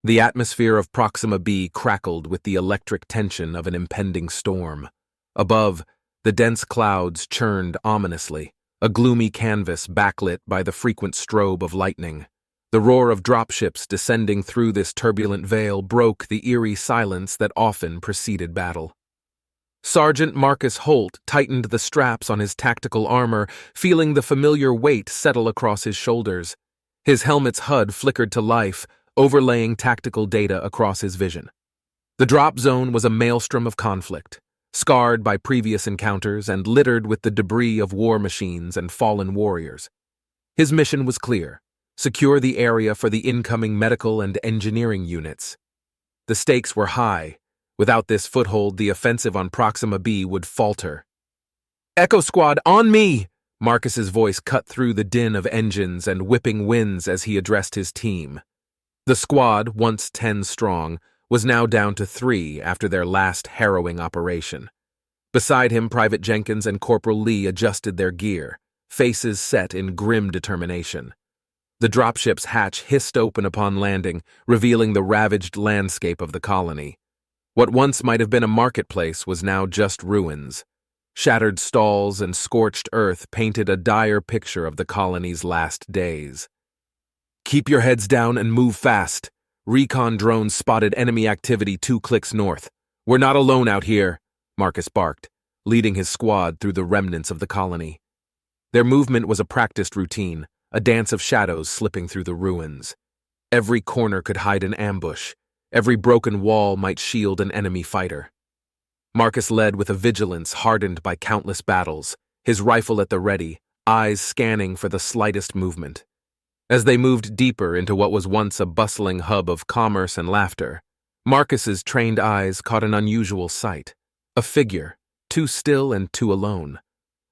The atmosphere of Proxima B crackled with the electric tension of an impending storm. Above, the dense clouds churned ominously, a gloomy canvas backlit by the frequent strobe of lightning. The roar of dropships descending through this turbulent veil broke the eerie silence that often preceded battle. Sergeant Marcus Holt tightened the straps on his tactical armor, feeling the familiar weight settle across his shoulders. His helmet's HUD flickered to life, overlaying tactical data across his vision. The drop zone was a maelstrom of conflict, scarred by previous encounters and littered with the debris of war machines and fallen warriors. His mission was clear: secure the area for the incoming medical and engineering units. The stakes were high. Without this foothold, the offensive on Proxima B would falter. "Echo Squad, on me!" Marcus's voice cut through the din of engines and whipping winds as he addressed his team. The squad, once 10 strong, was now down to 3 after their last harrowing operation. Beside him, Private Jenkins and Corporal Lee adjusted their gear, faces set in grim determination. The dropship's hatch hissed open upon landing, revealing the ravaged landscape of the colony. What once might have been a marketplace was now just ruins. Shattered stalls and scorched earth painted a dire picture of the colony's last days. "Keep your heads down and move fast. Recon drones spotted enemy activity 2 clicks north. We're not alone out here," Marcus barked, leading his squad through the remnants of the colony. Their movement was a practiced routine, a dance of shadows slipping through the ruins. Every corner could hide an ambush. Every broken wall might shield an enemy fighter. Marcus led with a vigilance hardened by countless battles, his rifle at the ready, eyes scanning for the slightest movement. As they moved deeper into what was once a bustling hub of commerce and laughter, Marcus's trained eyes caught an unusual sight: a figure, too still and too alone.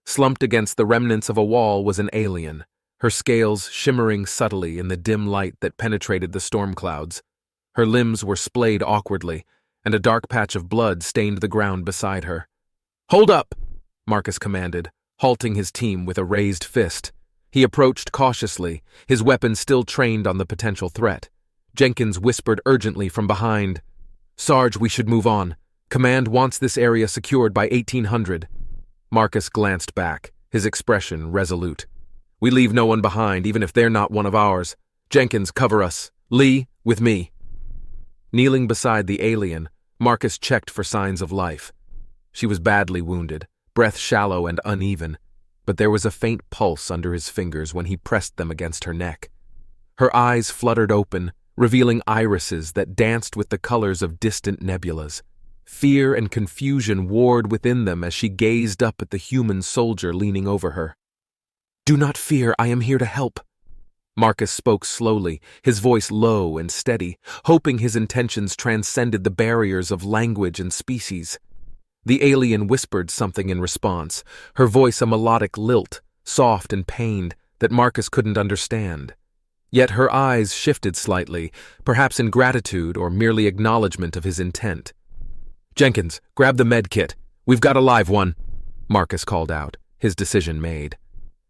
Slumped against the remnants of a wall was an alien, her scales shimmering subtly in the dim light that penetrated the storm clouds. Her limbs were splayed awkwardly, and a dark patch of blood stained the ground beside her. "Hold up!" Marcus commanded, halting his team with a raised fist. He approached cautiously, his weapon still trained on the potential threat. Jenkins whispered urgently from behind, "Sarge, we should move on. Command wants this area secured by 1800. Marcus glanced back, his expression resolute. "We leave no one behind, even if they're not one of ours. Jenkins, cover us. Lee, with me." Kneeling beside the alien, Marcus checked for signs of life. She was badly wounded, breath shallow and uneven, but there was a faint pulse under his fingers when he pressed them against her neck. Her eyes fluttered open, revealing irises that danced with the colors of distant nebulas. Fear and confusion warred within them as she gazed up at the human soldier leaning over her. "Do not fear, I am here to help." Marcus spoke slowly, his voice low and steady, hoping his intentions transcended the barriers of language and species. The alien whispered something in response, her voice a melodic lilt, soft and pained, that Marcus couldn't understand. Yet her eyes shifted slightly, perhaps in gratitude or merely acknowledgement of his intent. "Jenkins, grab the med kit. We've got a live one," Marcus called out, his decision made.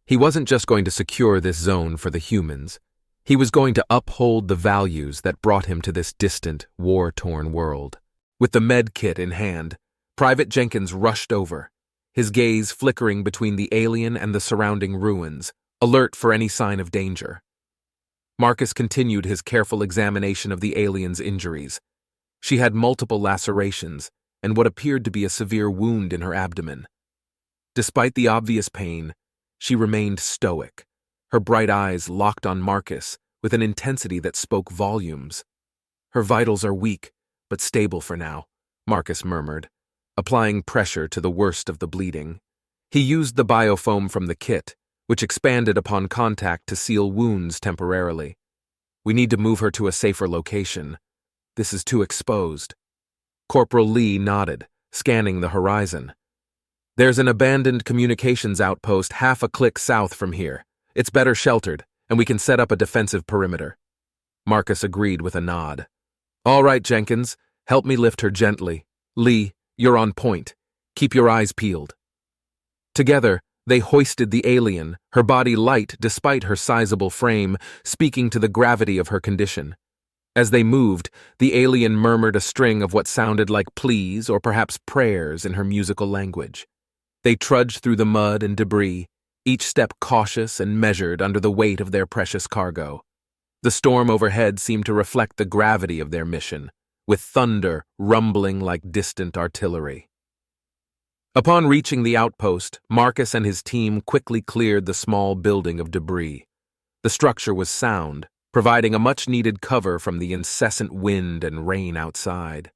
He wasn't just going to secure this zone for the humans. He was going to uphold the values that brought him to this distant, war-torn world. With the med kit in hand, Private Jenkins rushed over, his gaze flickering between the alien and the surrounding ruins, alert for any sign of danger. Marcus continued his careful examination of the alien's injuries. She had multiple lacerations and what appeared to be a severe wound in her abdomen. Despite the obvious pain, she remained stoic, her bright eyes locked on Marcus with an intensity that spoke volumes. "Her vitals are weak, but stable for now," Marcus murmured, applying pressure to the worst of the bleeding. He used the biofoam from the kit, which expanded upon contact to seal wounds temporarily. "We need to move her to a safer location. This is too exposed." Corporal Lee nodded, scanning the horizon. "There's an abandoned communications outpost half a click south from here. It's better sheltered, and we can set up a defensive perimeter." Marcus agreed with a nod. "All right, Jenkins, help me lift her gently. Lee, you're on point. Keep your eyes peeled." Together, they hoisted the alien, her body light despite her sizable frame, speaking to the gravity of her condition. As they moved, the alien murmured a string of what sounded like pleas or perhaps prayers in her musical language. They trudged through the mud and debris, each step cautious and measured under the weight of their precious cargo. The storm overhead seemed to reflect the gravity of their mission, with thunder rumbling like distant artillery. Upon reaching the outpost, Marcus and his team quickly cleared the small building of debris. The structure was sound, providing a much-needed cover from the incessant wind and rain outside.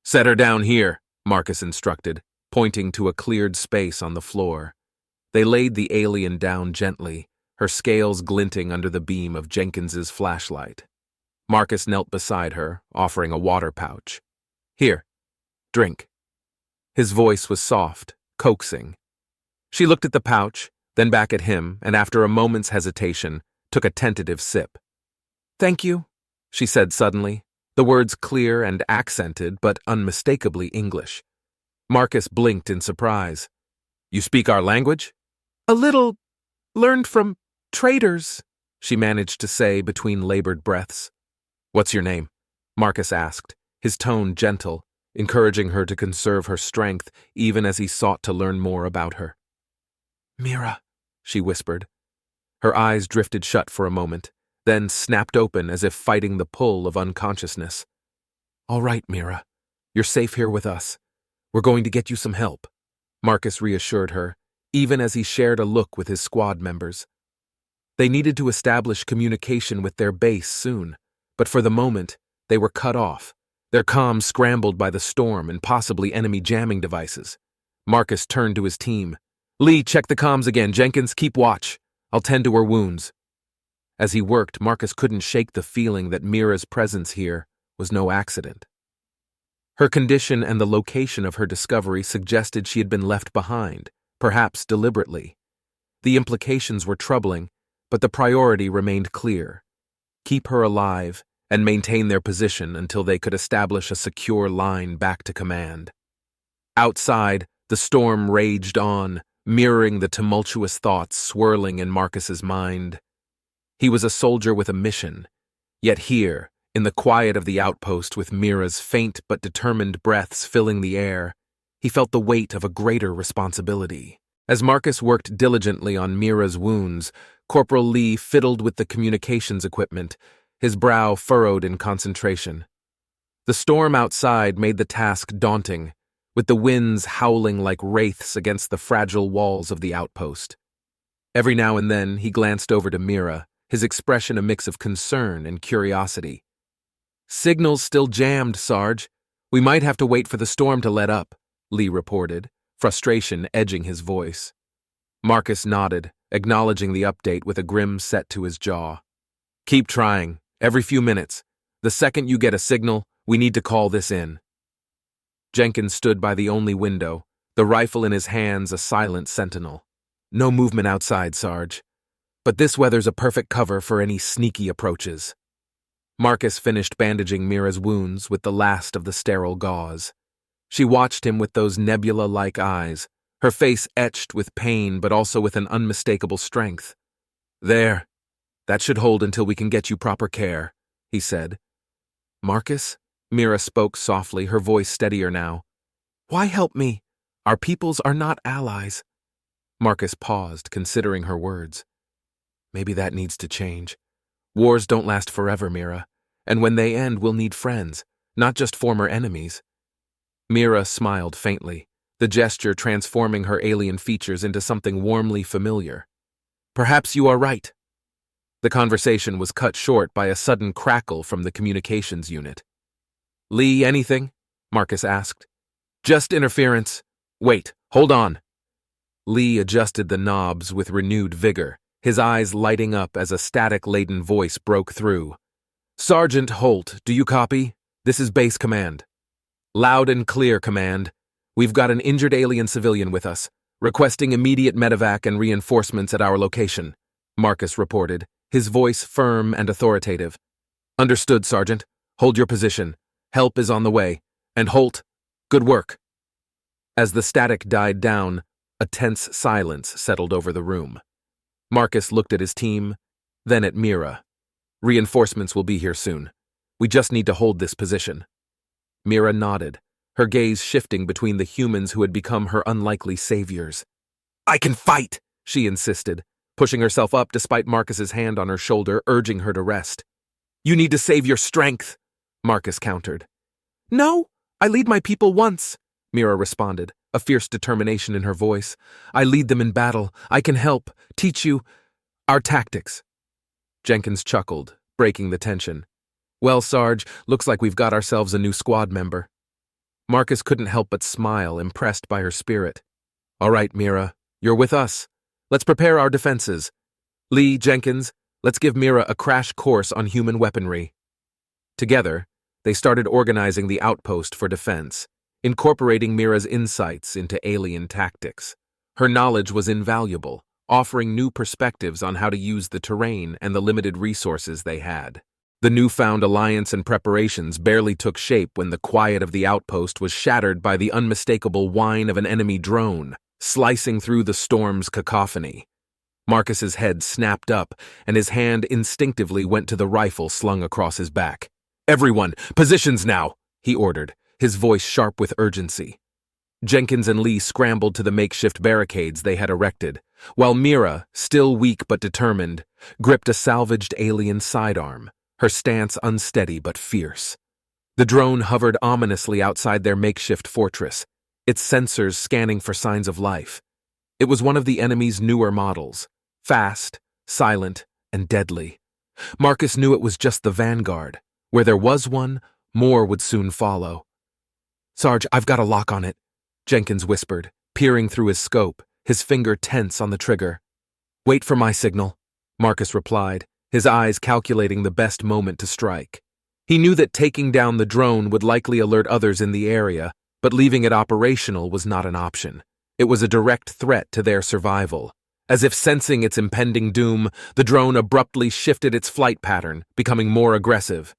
"Set her down here," Marcus instructed, pointing to a cleared space on the floor. They laid the alien down gently, her scales glinting under the beam of Jenkins's flashlight. Marcus knelt beside her, offering a water pouch. "Here, drink." His voice was soft, coaxing. She looked at the pouch, then back at him, and after a moment's hesitation, took a tentative sip. "Thank you," she said suddenly, the words clear and accented but unmistakably English. Marcus blinked in surprise. "You speak our language?" "A little. Learned from traders," she managed to say between labored breaths. "What's your name?" Marcus asked, his tone gentle, encouraging her to conserve her strength even as he sought to learn more about her. "Mira," she whispered. Her eyes drifted shut for a moment, then snapped open as if fighting the pull of unconsciousness. "All right, Mira. You're safe here with us. We're going to get you some help," Marcus reassured her, even as he shared a look with his squad members. They needed to establish communication with their base soon, but for the moment, they were cut off, their comms scrambled by the storm and possibly enemy jamming devices. Marcus turned to his team. "Lee, check the comms again. Jenkins, keep watch. I'll tend to her wounds." As he worked, Marcus couldn't shake the feeling that Mira's presence here was no accident. Her condition and the location of her discovery suggested she had been left behind, perhaps deliberately. The implications were troubling, but the priority remained clear: keep her alive and maintain their position until they could establish a secure line back to command. Outside, the storm raged on, mirroring the tumultuous thoughts swirling in Marcus's mind. He was a soldier with a mission, yet here, in the quiet of the outpost with Mira's faint but determined breaths filling the air, he felt the weight of a greater responsibility. As Marcus worked diligently on Mira's wounds, Corporal Lee fiddled with the communications equipment, his brow furrowed in concentration. The storm outside made the task daunting, with the winds howling like wraiths against the fragile walls of the outpost. Every now and then he glanced over to Mira, his expression a mix of concern and curiosity. "Signal's still jammed, Sarge. We might have to wait for the storm to let up," Lee reported, frustration edging his voice. Marcus nodded, acknowledging the update with a grim set to his jaw. "Keep trying. Every few minutes. The second you get a signal, we need to call this in." Jenkins stood by the only window, the rifle in his hands a silent sentinel. "No movement outside, Sarge. But this weather's a perfect cover for any sneaky approaches." Marcus finished bandaging Mira's wounds with the last of the sterile gauze. She watched him with those nebula-like eyes, her face etched with pain but also with an unmistakable strength. "There. That should hold until we can get you proper care," he said. "Marcus?" Mira spoke softly, her voice steadier now. "Why help me? Our peoples are not allies." Marcus paused, considering her words. "Maybe that needs to change. Wars don't last forever, Mira, and when they end, we'll need friends, not just former enemies." Mira smiled faintly, the gesture transforming her alien features into something warmly familiar. "Perhaps you are right." The conversation was cut short by a sudden crackle from the communications unit. "Lee, anything?" Marcus asked. "Just interference. Wait, hold on." Lee adjusted the knobs with renewed vigor, his eyes lighting up as a static-laden voice broke through. "Sergeant Holt, do you copy? This is base command." "Loud and clear, command. We've got an injured alien civilian with us, requesting immediate medevac and reinforcements at our location," Marcus reported, his voice firm and authoritative. "Understood, Sergeant. Hold your position. Help is on the way. And Holt, good work." As the static died down, a tense silence settled over the room. Marcus looked at his team, then at Mira. "Reinforcements will be here soon. We just need to hold this position. Mira nodded, her gaze shifting between the humans who had become her unlikely saviors. I can fight, she insisted, pushing herself up despite Marcus's hand on her shoulder, urging her to rest. You need to save your strength, Marcus countered. No, I lead my people once, Mira responded, a fierce determination in her voice. I lead them in battle. I can help, teach you our tactics. Jenkins chuckled, breaking the tension. Well, Sarge, looks like we've got ourselves a new squad member. Marcus couldn't help but smile, impressed by her spirit. All right, Mira, you're with us. Let's prepare our defenses. Lee, Jenkins, let's give Mira a crash course on human weaponry. Together, they started organizing the outpost for defense, incorporating Mira's insights into alien tactics. Her knowledge was invaluable, offering new perspectives on how to use the terrain and the limited resources they had. The newfound alliance and preparations barely took shape when the quiet of the outpost was shattered by the unmistakable whine of an enemy drone, slicing through the storm's cacophony. Marcus's head snapped up, and his hand instinctively went to the rifle slung across his back. Everyone, positions now, he ordered, his voice sharp with urgency. Jenkins and Lee scrambled to the makeshift barricades they had erected, while Mira, still weak but determined, gripped a salvaged alien sidearm, her stance unsteady but fierce. The drone hovered ominously outside their makeshift fortress, its sensors scanning for signs of life. It was one of the enemy's newer models, fast, silent, and deadly. Marcus knew it was just the vanguard. Where there was one, more would soon follow. Sarge, I've got a lock on it, Jenkins whispered, peering through his scope, his finger tense on the trigger. Wait for my signal, Marcus replied, his eyes calculating the best moment to strike. He knew that taking down the drone would likely alert others in the area, but leaving it operational was not an option. It was a direct threat to their survival. As if sensing its impending doom, the drone abruptly shifted its flight pattern, becoming more aggressive.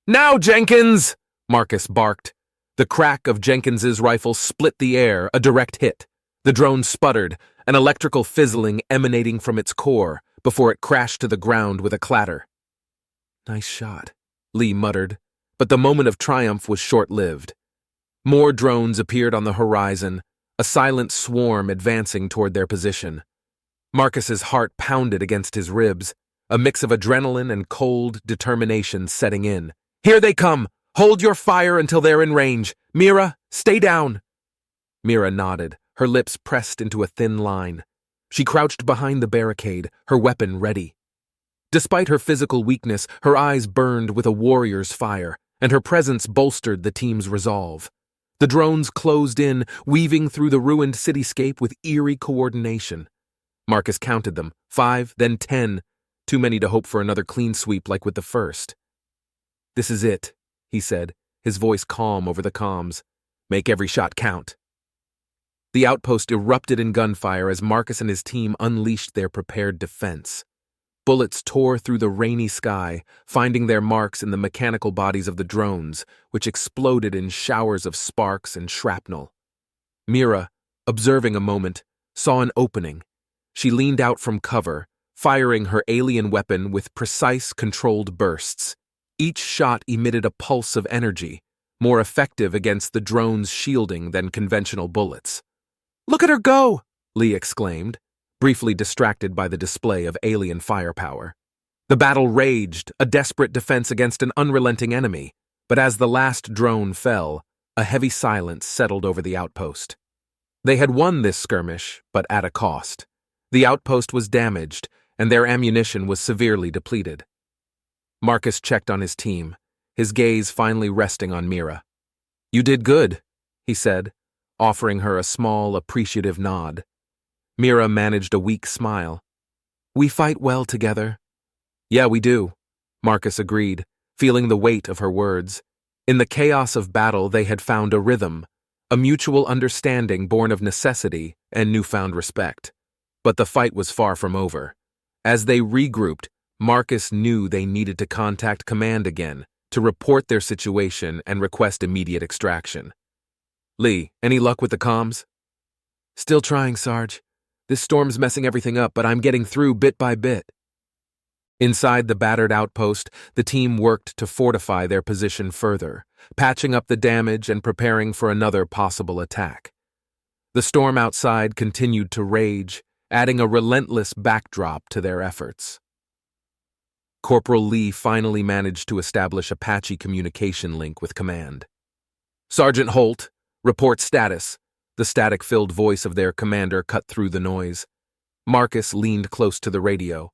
Now, Jenkins! Marcus barked. The crack of Jenkins's rifle split the air, a direct hit. The drone sputtered, an electrical fizzling emanating from its core, before it crashed to the ground with a clatter. Nice shot, Lee muttered, but the moment of triumph was short-lived. More drones appeared on the horizon, a silent swarm advancing toward their position. Marcus's heart pounded against his ribs, a mix of adrenaline and cold determination setting in. Here they come! Hold your fire until they're in range. Mira, stay down! Mira nodded, her lips pressed into a thin line. She crouched behind the barricade, her weapon ready. Despite her physical weakness, her eyes burned with a warrior's fire, and her presence bolstered the team's resolve. The drones closed in, weaving through the ruined cityscape with eerie coordination. Marcus counted them, 5, then 10, too many to hope for another clean sweep like with the first. This is it, he said, his voice calm over the comms. Make every shot count. The outpost erupted in gunfire as Marcus and his team unleashed their prepared defense. Bullets tore through the rainy sky, finding their marks in the mechanical bodies of the drones, which exploded in showers of sparks and shrapnel. Mira, observing a moment, saw an opening. She leaned out from cover, firing her alien weapon with precise, controlled bursts. Each shot emitted a pulse of energy, more effective against the drone's shielding than conventional bullets. Look at her go! Lee exclaimed, briefly distracted by the display of alien firepower. The battle raged, a desperate defense against an unrelenting enemy, but as the last drone fell, a heavy silence settled over the outpost. They had won this skirmish, but at a cost. The outpost was damaged, and their ammunition was severely depleted. Marcus checked on his team, his gaze finally resting on Mira. You did good, he said, offering her a small, appreciative nod. Mira managed a weak smile. We fight well together. Yeah, we do, Marcus agreed, feeling the weight of her words. In the chaos of battle, they had found a rhythm, a mutual understanding born of necessity and newfound respect. But the fight was far from over. As they regrouped, Marcus knew they needed to contact command again to report their situation and request immediate extraction. Lee, any luck with the comms? Still trying, Sarge. This storm's messing everything up, but I'm getting through bit by bit. Inside the battered outpost, the team worked to fortify their position further, patching up the damage and preparing for another possible attack. The storm outside continued to rage, adding a relentless backdrop to their efforts. Corporal Lee finally managed to establish a patchy communication link with command. "Sergeant Holt, report status." The static-filled voice of their commander cut through the noise. Marcus leaned close to the radio.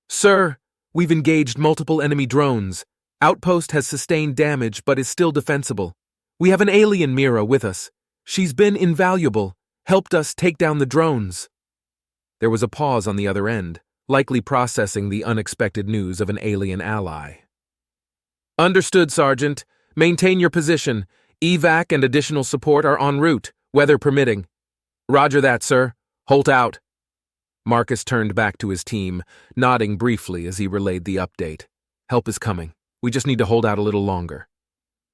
"Sir, we've engaged multiple enemy drones. Outpost has sustained damage but is still defensible. We have an alien Mira with us. She's been invaluable, helped us take down the drones." There was a pause on the other end, likely processing the unexpected news of an alien ally. "Understood, Sergeant. Maintain your position. Evac and additional support are en route, weather permitting." "Roger that, sir. Holt out." Marcus turned back to his team, nodding briefly as he relayed the update. "Help is coming. We just need to hold out a little longer."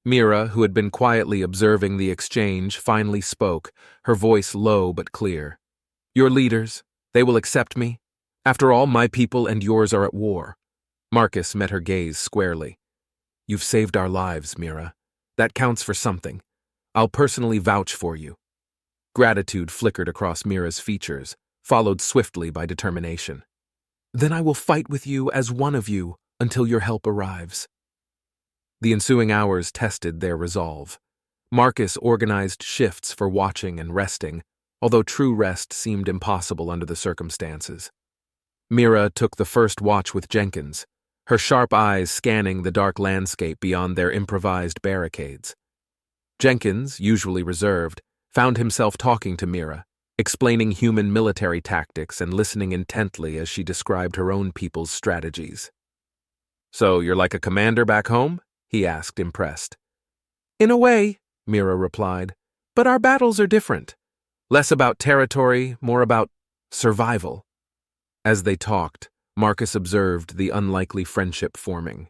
Mira, who had been quietly observing the exchange, finally spoke, her voice low but clear. "Your leaders, they will accept me? After all, my people and yours are at war." Marcus met her gaze squarely. "You've saved our lives, Mira. That counts for something. I'll personally vouch for you." Gratitude flickered across Mira's features, followed swiftly by determination. "Then I will fight with you as one of you until your help arrives." The ensuing hours tested their resolve. Marcus organized shifts for watching and resting, although true rest seemed impossible under the circumstances. Mira took the first watch with Jenkins, her sharp eyes scanning the dark landscape beyond their improvised barricades. Jenkins, usually reserved, found himself talking to Mira, explaining human military tactics and listening intently as she described her own people's strategies. "So you're like a commander back home?" he asked, impressed. "In a way," Mira replied, "but our battles are different. Less about territory, more about survival." As they talked, Marcus observed the unlikely friendship forming.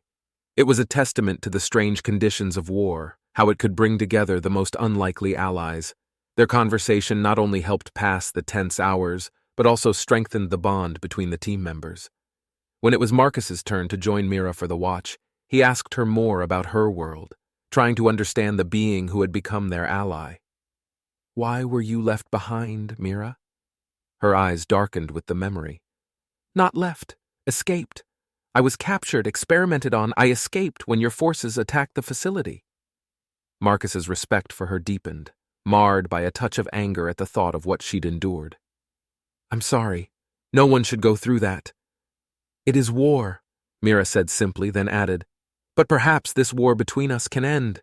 It was a testament to the strange conditions of war, how it could bring together the most unlikely allies. Their conversation not only helped pass the tense hours, but also strengthened the bond between the team members. When it was Marcus's turn to join Mira for the watch, he asked her more about her world, trying to understand the being who had become their ally. "Why were you left behind, Mira?" Her eyes darkened with the memory. "Not left, escaped. I was captured, experimented on. I escaped when your forces attacked the facility." Marcus's respect for her deepened, marred by a touch of anger at the thought of what she'd endured. "I'm sorry. No one should go through that." "It is war," Mira said simply, then added, "But perhaps this war between us can end,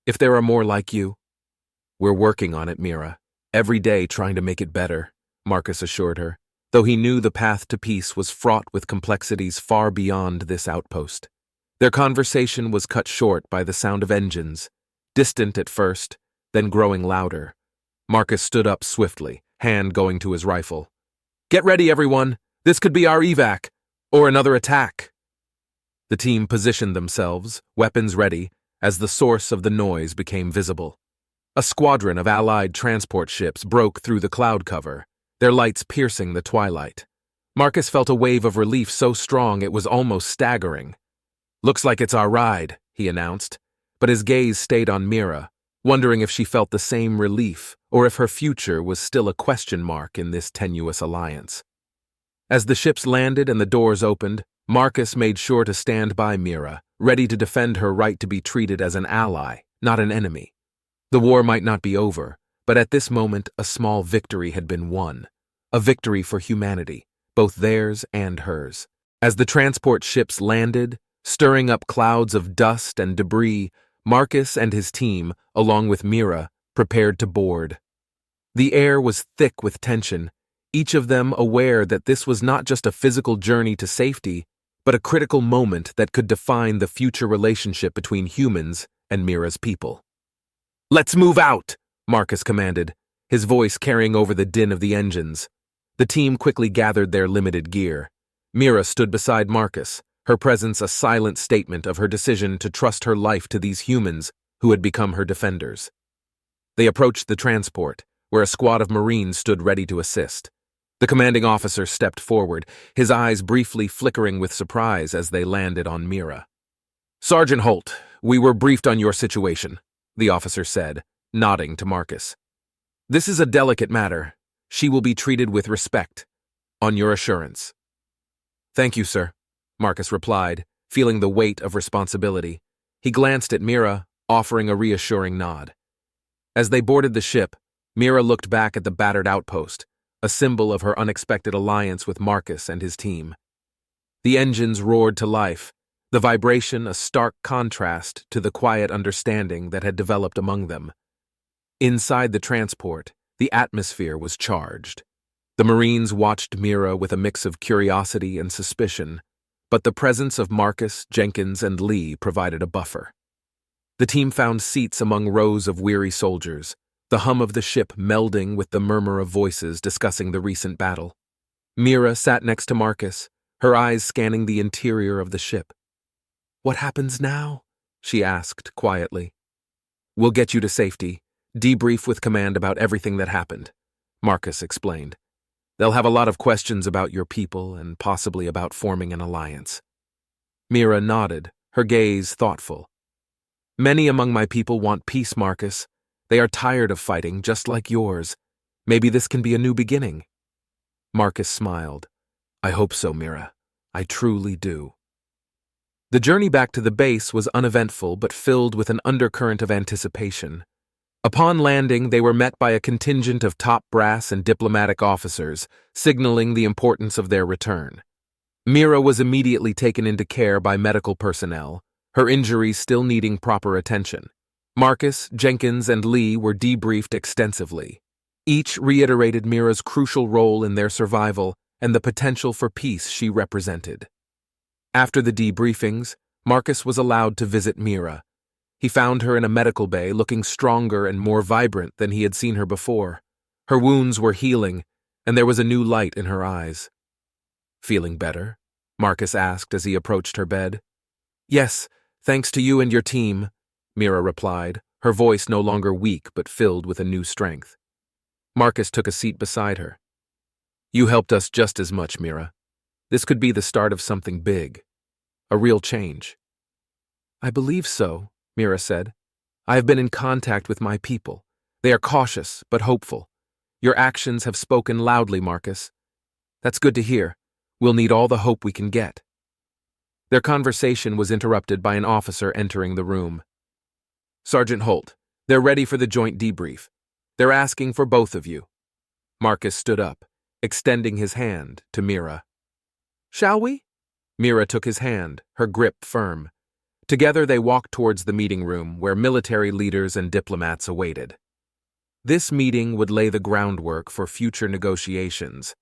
if there are more like you." "We're working on it, Mira. Every day trying to make it better," Marcus assured her, though he knew the path to peace was fraught with complexities far beyond this outpost. Their conversation was cut short by the sound of engines, distant at first, then growing louder. Marcus stood up swiftly, hand going to his rifle. "Get ready, everyone! This could be our evac, or another attack." The team positioned themselves, weapons ready, as the source of the noise became visible. A squadron of Allied transport ships broke through the cloud cover, their lights piercing the twilight. Marcus felt a wave of relief so strong it was almost staggering. "Looks like it's our ride," he announced, but his gaze stayed on Mira, wondering if she felt the same relief or if her future was still a question mark in this tenuous alliance. As the ships landed and the doors opened, Marcus made sure to stand by Mira, ready to defend her right to be treated as an ally, not an enemy. The war might not be over, but at this moment a small victory had been won. A victory for humanity, both theirs and hers. As the transport ships landed, stirring up clouds of dust and debris, Marcus and his team, along with Mira, prepared to board. The air was thick with tension, each of them aware that this was not just a physical journey to safety, but a critical moment that could define the future relationship between humans and Mira's people. "Let's move out!" Marcus commanded, his voice carrying over the din of the engines. The team quickly gathered their limited gear. Mira stood beside Marcus, her presence a silent statement of her decision to trust her life to these humans who had become her defenders. They approached the transport, where a squad of Marines stood ready to assist. The commanding officer stepped forward, his eyes briefly flickering with surprise as they landed on Mira. "Sergeant Holt, we were briefed on your situation," the officer said, nodding to Marcus. "This is a delicate matter. She will be treated with respect. On your assurance." "Thank you, sir," Marcus replied, feeling the weight of responsibility. He glanced at Mira, offering a reassuring nod. As they boarded the ship, Mira looked back at the battered outpost, a symbol of her unexpected alliance with Marcus and his team. The engines roared to life, the vibration a stark contrast to the quiet understanding that had developed among them. Inside the transport, the atmosphere was charged. The Marines watched Mira with a mix of curiosity and suspicion, but the presence of Marcus, Jenkins, and Lee provided a buffer. The team found seats among rows of weary soldiers, the hum of the ship melding with the murmur of voices discussing the recent battle. Mira sat next to Marcus, her eyes scanning the interior of the ship. "What happens now?" she asked quietly. "We'll get you to safety. Debrief with command about everything that happened," Marcus explained. "They'll have a lot of questions about your people and possibly about forming an alliance." Mira nodded, her gaze thoughtful. "Many among my people want peace, Marcus. They are tired of fighting, just like yours. Maybe this can be a new beginning." Marcus smiled. "I hope so, Mira. I truly do." The journey back to the base was uneventful but filled with an undercurrent of anticipation. Upon landing, they were met by a contingent of top brass and diplomatic officers, signaling the importance of their return. Mira was immediately taken into care by medical personnel, her injuries still needing proper attention. Marcus, Jenkins, and Lee were debriefed extensively. Each reiterated Mira's crucial role in their survival and the potential for peace she represented. After the debriefings, Marcus was allowed to visit Mira. He found her in a medical bay, looking stronger and more vibrant than he had seen her before. Her wounds were healing, and there was a new light in her eyes. "Feeling better?" Marcus asked as he approached her bed. "Yes, thanks to you and your team," Mira replied, her voice no longer weak but filled with a new strength. Marcus took a seat beside her. "You helped us just as much, Mira. This could be the start of something big, a real change." "I believe so," Mira said. "I have been in contact with my people. They are cautious but hopeful. Your actions have spoken loudly, Marcus. That's good to hear. We'll need all the hope we can get." Their conversation was interrupted by an officer entering the room. "Sergeant Holt, they're ready for the joint debrief. They're asking for both of you." Marcus stood up, extending his hand to Mira. "Shall we?" Mira took his hand, her grip firm. Together they walked towards the meeting room where military leaders and diplomats awaited. This meeting would lay the groundwork for future negotiations,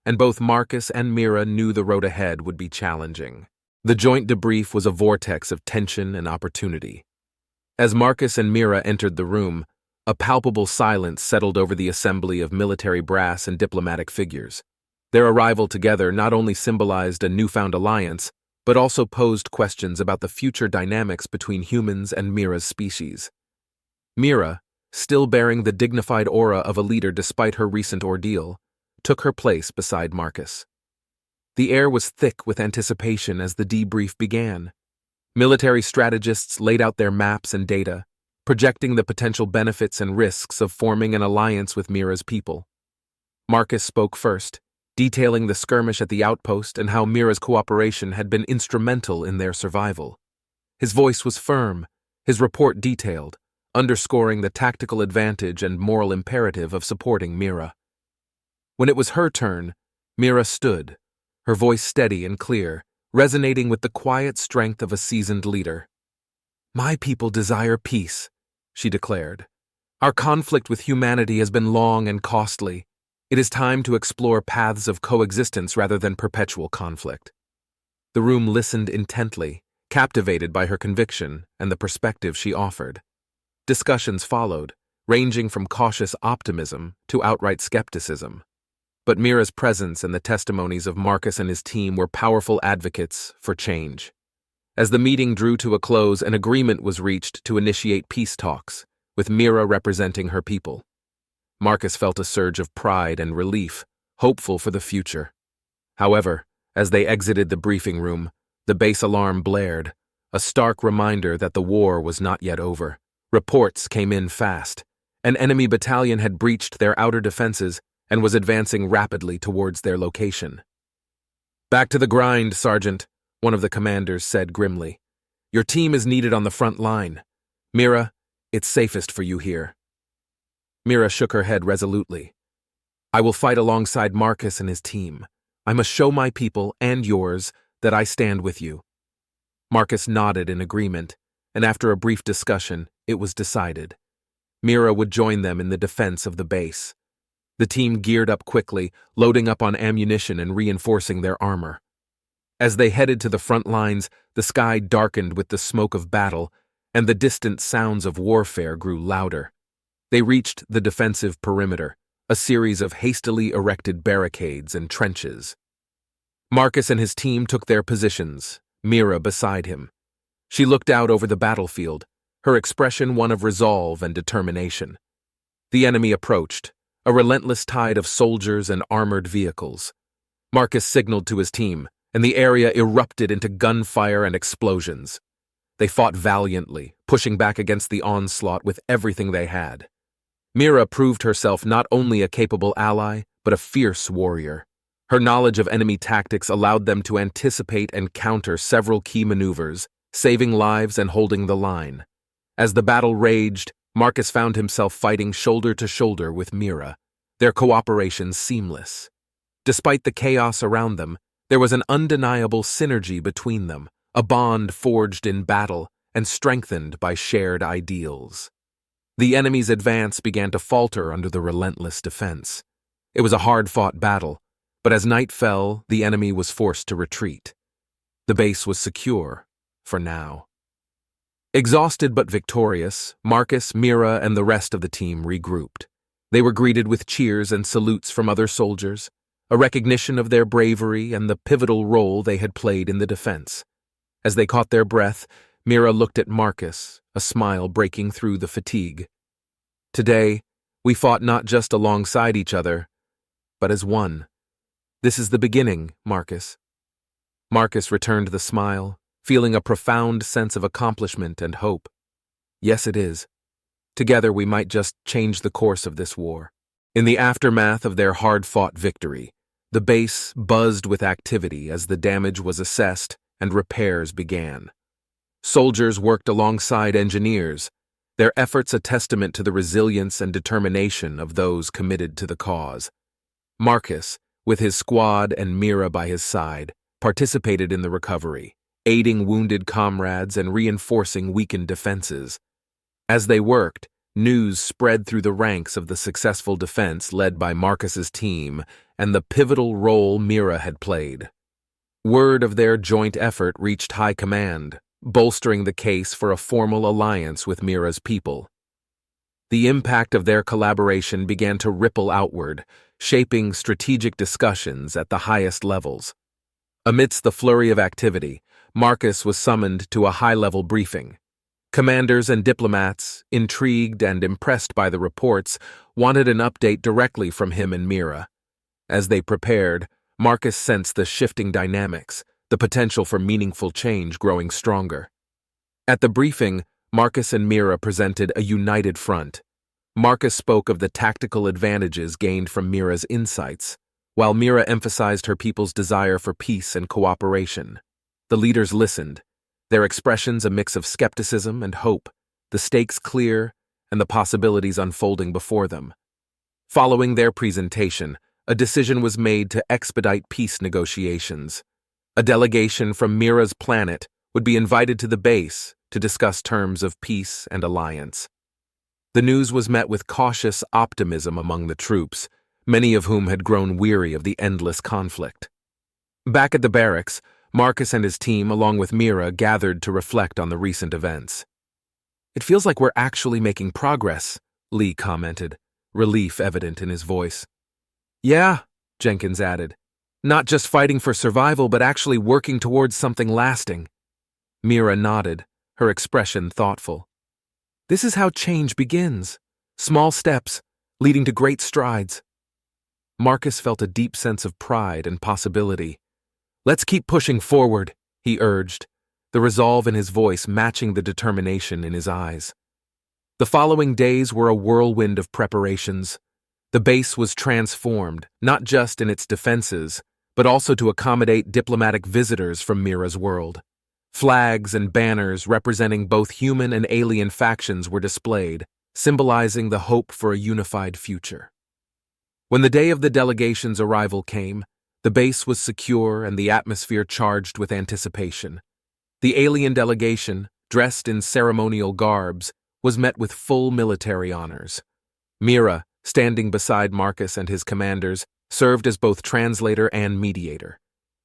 and both Marcus and Mira knew the road ahead would be challenging. The joint debrief was a vortex of tension and opportunity. As Marcus and Mira entered the room, a palpable silence settled over the assembly of military brass and diplomatic figures. Their arrival together not only symbolized a newfound alliance, but also posed questions about the future dynamics between humans and Mira's species. Mira, still bearing the dignified aura of a leader despite her recent ordeal, took her place beside Marcus. The air was thick with anticipation as the debrief began. Military strategists laid out their maps and data, projecting the potential benefits and risks of forming an alliance with Mira's people. Marcus spoke first, detailing the skirmish at the outpost and how Mira's cooperation had been instrumental in their survival. His voice was firm, his report detailed, underscoring the tactical advantage and moral imperative of supporting Mira. When it was her turn, Mira stood, her voice steady and clear, resonating with the quiet strength of a seasoned leader. "My people desire peace," she declared. "Our conflict with humanity has been long and costly. It is time to explore paths of coexistence rather than perpetual conflict." The room listened intently, captivated by her conviction and the perspective she offered. Discussions followed, ranging from cautious optimism to outright skepticism. But Mira's presence and the testimonies of Marcus and his team were powerful advocates for change. As the meeting drew to a close, an agreement was reached to initiate peace talks, with Mira representing her people. Marcus felt a surge of pride and relief, hopeful for the future. However, as they exited the briefing room, the base alarm blared, a stark reminder that the war was not yet over. Reports came in fast. An enemy battalion had breached their outer defenses and was advancing rapidly towards their location. "Back to the grind, Sergeant," one of the commanders said grimly. "Your team is needed on the front line. Mira, it's safest for you here." Mira shook her head resolutely. "I will fight alongside Marcus and his team. I must show my people, and yours, that I stand with you." Marcus nodded in agreement, and after a brief discussion, it was decided. Mira would join them in the defense of the base. The team geared up quickly, loading up on ammunition and reinforcing their armor. As they headed to the front lines, the sky darkened with the smoke of battle, and the distant sounds of warfare grew louder. They reached the defensive perimeter, a series of hastily erected barricades and trenches. Marcus and his team took their positions, Mira beside him. She looked out over the battlefield, her expression one of resolve and determination. The enemy approached, a relentless tide of soldiers and armored vehicles. Marcus signaled to his team, and the area erupted into gunfire and explosions. They fought valiantly, pushing back against the onslaught with everything they had. Mira proved herself not only a capable ally, but a fierce warrior. Her knowledge of enemy tactics allowed them to anticipate and counter several key maneuvers, saving lives and holding the line. As the battle raged, Marcus found himself fighting shoulder to shoulder with Mira, their cooperation seamless. Despite the chaos around them, there was an undeniable synergy between them, a bond forged in battle and strengthened by shared ideals. The enemy's advance began to falter under the relentless defense. It was a hard-fought battle, but as night fell, the enemy was forced to retreat. The base was secure, for now. Exhausted but victorious, Marcus, Mira, and the rest of the team regrouped. They were greeted with cheers and salutes from other soldiers, a recognition of their bravery and the pivotal role they had played in the defense. As they caught their breath, Mira looked at Marcus, a smile breaking through the fatigue. "Today, we fought not just alongside each other, but as one. This is the beginning, Marcus." Marcus returned the smile, feeling a profound sense of accomplishment and hope. "Yes, it is. Together we might just change the course of this war." In the aftermath of their hard-fought victory, the base buzzed with activity as the damage was assessed and repairs began. Soldiers worked alongside engineers, their efforts a testament to the resilience and determination of those committed to the cause. Marcus, with his squad and Mira by his side, participated in the recovery, aiding wounded comrades and reinforcing weakened defenses. As they worked, news spread through the ranks of the successful defense led by Marcus's team and the pivotal role Mira had played. Word of their joint effort reached high command, bolstering the case for a formal alliance with Mira's people. The impact of their collaboration began to ripple outward, shaping strategic discussions at the highest levels. Amidst the flurry of activity, Marcus was summoned to a high-level briefing. Commanders and diplomats, intrigued and impressed by the reports, wanted an update directly from him and Mira. As they prepared, Marcus sensed the shifting dynamics, the potential for meaningful change growing stronger. At the briefing, Marcus and Mira presented a united front. Marcus spoke of the tactical advantages gained from Mira's insights, while Mira emphasized her people's desire for peace and cooperation. The leaders listened, their expressions a mix of skepticism and hope, the stakes clear and the possibilities unfolding before them. Following their presentation, a decision was made to expedite peace negotiations. A delegation from Mira's planet would be invited to the base to discuss terms of peace and alliance. The news was met with cautious optimism among the troops, many of whom had grown weary of the endless conflict. Back at the barracks, Marcus and his team, along with Mira, gathered to reflect on the recent events. "It feels like we're actually making progress," Lee commented, relief evident in his voice. "Yeah," Jenkins added. "Not just fighting for survival, but actually working towards something lasting." Mira nodded, her expression thoughtful. "This is how change begins. Small steps, leading to great strides." Marcus felt a deep sense of pride and possibility. "Let's keep pushing forward," he urged, the resolve in his voice matching the determination in his eyes. The following days were a whirlwind of preparations. The base was transformed, not just in its defenses, but also to accommodate diplomatic visitors from Mira's world. Flags and banners representing both human and alien factions were displayed, symbolizing the hope for a unified future. When the day of the delegation's arrival came, the base was secure and the atmosphere charged with anticipation. The alien delegation, dressed in ceremonial garbs, was met with full military honors. Mira, standing beside Marcus and his commanders, served as both translator and mediator.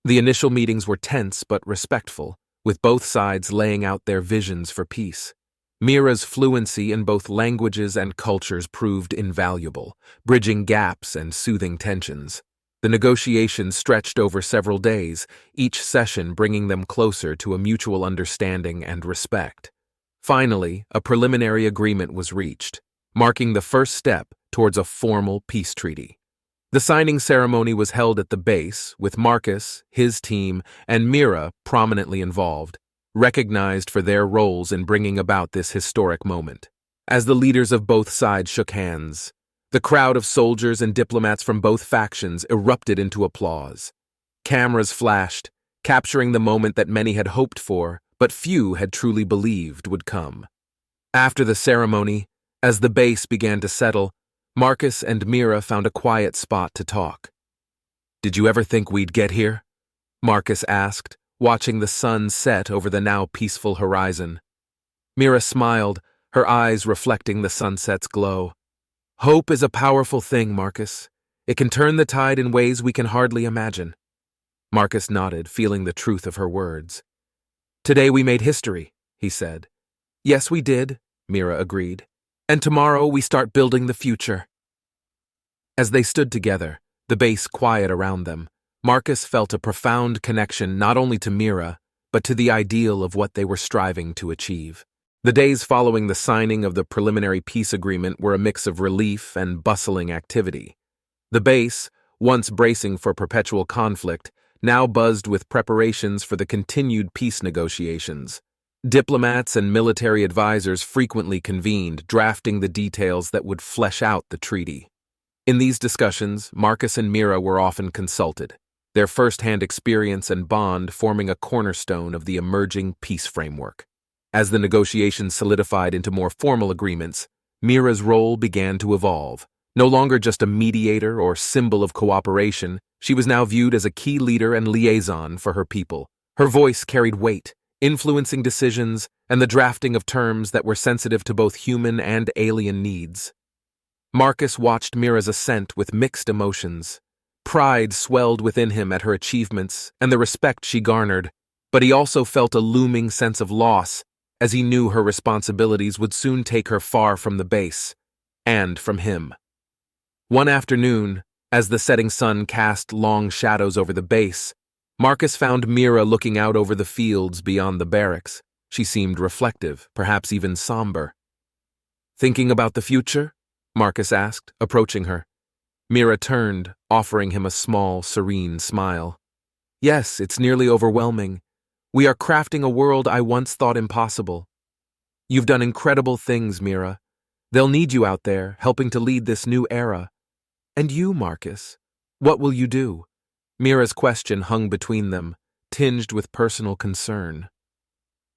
The initial meetings were tense but respectful, with both sides laying out their visions for peace. Mira's fluency in both languages and cultures proved invaluable, bridging gaps and soothing tensions. The negotiations stretched over several days, each session bringing them closer to a mutual understanding and respect. Finally, a preliminary agreement was reached, marking the first step towards a formal peace treaty. The signing ceremony was held at the base, with Marcus, his team, and Mira prominently involved, recognized for their roles in bringing about this historic moment. As the leaders of both sides shook hands, the crowd of soldiers and diplomats from both factions erupted into applause. Cameras flashed, capturing the moment that many had hoped for, but few had truly believed would come. After the ceremony, as the base began to settle, Marcus and Mira found a quiet spot to talk. "Did you ever think we'd get here?" Marcus asked, watching the sun set over the now peaceful horizon. Mira smiled, her eyes reflecting the sunset's glow. "Hope is a powerful thing, Marcus. It can turn the tide in ways we can hardly imagine." Marcus nodded, feeling the truth of her words. "Today we made history," he said. "Yes, we did," Mira agreed. "And tomorrow we start building the future." As they stood together, the base quiet around them, Marcus felt a profound connection not only to Mira, but to the ideal of what they were striving to achieve. The days following the signing of the preliminary peace agreement were a mix of relief and bustling activity. The base, once bracing for perpetual conflict, now buzzed with preparations for the continued peace negotiations. Diplomats and military advisors frequently convened, drafting the details that would flesh out the treaty. In these discussions, Marcus and Mira were often consulted, their first-hand experience and bond forming a cornerstone of the emerging peace framework. As the negotiations solidified into more formal agreements, Mira's role began to evolve. No longer just a mediator or symbol of cooperation, she was now viewed as a key leader and liaison for her people. Her voice carried weight, influencing decisions and the drafting of terms that were sensitive to both human and alien needs. Marcus watched Mira's ascent with mixed emotions. Pride swelled within him at her achievements and the respect she garnered, but he also felt a looming sense of loss as he knew her responsibilities would soon take her far from the base, and from him. One afternoon, as the setting sun cast long shadows over the base, Marcus found Mira looking out over the fields beyond the barracks. She seemed reflective, perhaps even somber. "Thinking about the future?" Marcus asked, approaching her. Mira turned, offering him a small, serene smile. "Yes, it's nearly overwhelming. We are crafting a world I once thought impossible. You've done incredible things, Mira. They'll need you out there, helping to lead this new era. And you, Marcus, what will you do?" Mira's question hung between them, tinged with personal concern.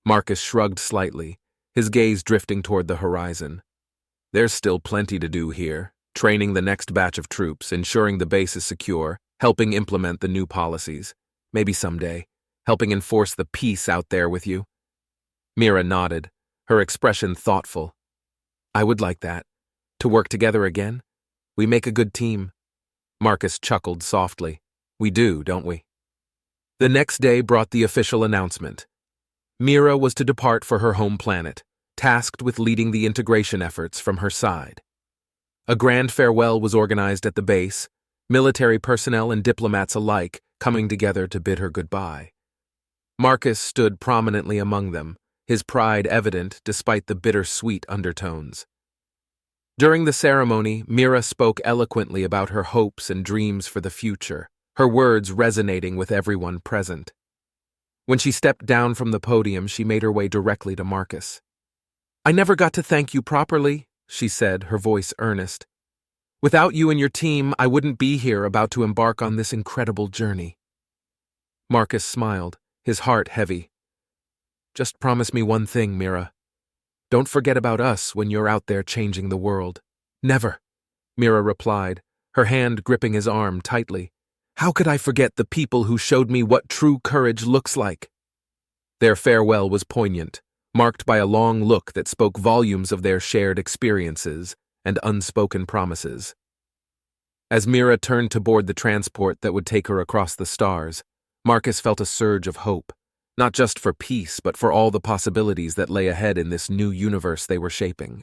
Marcus shrugged slightly, his gaze drifting toward the horizon. "There's still plenty to do here, training the next batch of troops, ensuring the base is secure, helping implement the new policies. Maybe someday, helping enforce the peace out there with you." Mira nodded, her expression thoughtful. "I would like that. To work together again? We make a good team." Marcus chuckled softly. "We do, don't we?" The next day brought the official announcement. Mira was to depart for her home planet, tasked with leading the integration efforts from her side. A grand farewell was organized at the base, military personnel and diplomats alike coming together to bid her goodbye. Marcus stood prominently among them, his pride evident despite the bittersweet undertones. During the ceremony, Mira spoke eloquently about her hopes and dreams for the future, her words resonating with everyone present. When she stepped down from the podium, she made her way directly to Marcus. "I never got to thank you properly," she said, her voice earnest. "Without you and your team, I wouldn't be here about to embark on this incredible journey." Marcus smiled, his heart heavy. "Just promise me one thing, Mira. Don't forget about us when you're out there changing the world." "Never," Mira replied, her hand gripping his arm tightly. "How could I forget the people who showed me what true courage looks like?" Their farewell was poignant, marked by a long look that spoke volumes of their shared experiences and unspoken promises. As Mira turned to board the transport that would take her across the stars, Marcus felt a surge of hope, not just for peace but for all the possibilities that lay ahead in this new universe they were shaping.